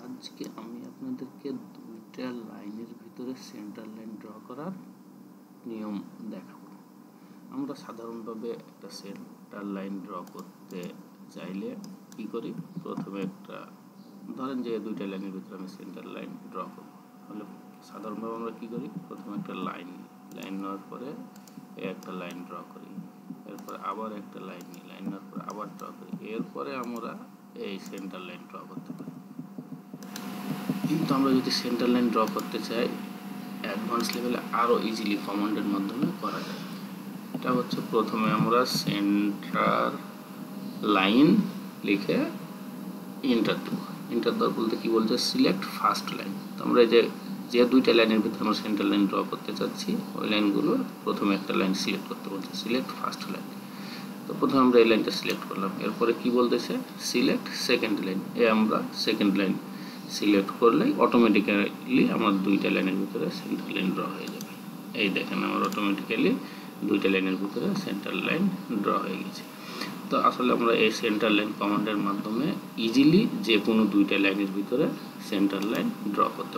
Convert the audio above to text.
আজকে আমি আপনাদেরকে দুইটা লাইনের ভিতরে সেন্টার লাইন ড্র করার নিয়ম দেখাবো। আমরা সাধারণভাবে একটা সেন্টার লাইন ড্র করতে চাইলে কি করি, প্রথমে একটা ধরেন যে দুইটা লাইনের ভিতরে আমি সেন্টার লাইন ড্র করব, তাহলে সাধারণভাবে আমরা কি করি, প্রথমে একটা লাইন নেওয়ার পরে একটা লাইন ড্র করি, এরপরে আবার একটা লাইন নিই, লাইন নেওয়ার পরে আবার ড্র করি, এরপরে আমরা এই সেন্টার লাইন ড্র করতে পারি। কিন্তু আমরা যদি সেন্টার লাইন ড্র করতে চাই অ্যাডভান্স লেভেলে আরও ইজিলি কমান্ডের মাধ্যমে করা যায়। এটা হচ্ছে প্রথমে আমরা সেন্টার লাইন লিখে এন্টার দেবো। এন্টার দেওয়ার বলতে কি বলছে, সিলেক্ট ফার্স্ট লাইন। তো আমরা যে দুইটা লাইনের ভিতরে আমরা সেন্টার লাইন ড্র করতে চাচ্ছি ওই লাইনগুলোর প্রথমে একটা লাইন সিলেক্ট করতে বলছে, সিলেক্ট ফার্স্ট লাইন। তো প্রথমে আমরা এই লাইনটা সিলেক্ট করলাম, এরপরে কি বলতেছে, সিলেক্ট সেকেন্ড লাইন। আমরা সেকেন্ড লাইন সিলেক্ট করলেই অটোমেটিক্যালি আমার দুইটা লাইনের ভিতরে সেন্টার লাইন ড্র হয়ে যাবে। এই দেখেন আমার অটোমেটিক্যালি দুইটা লাইনের ভিতরে সেন্টার লাইন ড্র হয়ে গেছে। তো আসলে আমরা এই সেন্টার লাইন কমান্ডের মাধ্যমে ইজিলি যে কোনো দুইটা লাইনের ভিতরে সেন্টার লাইন ড্র করতে পারি।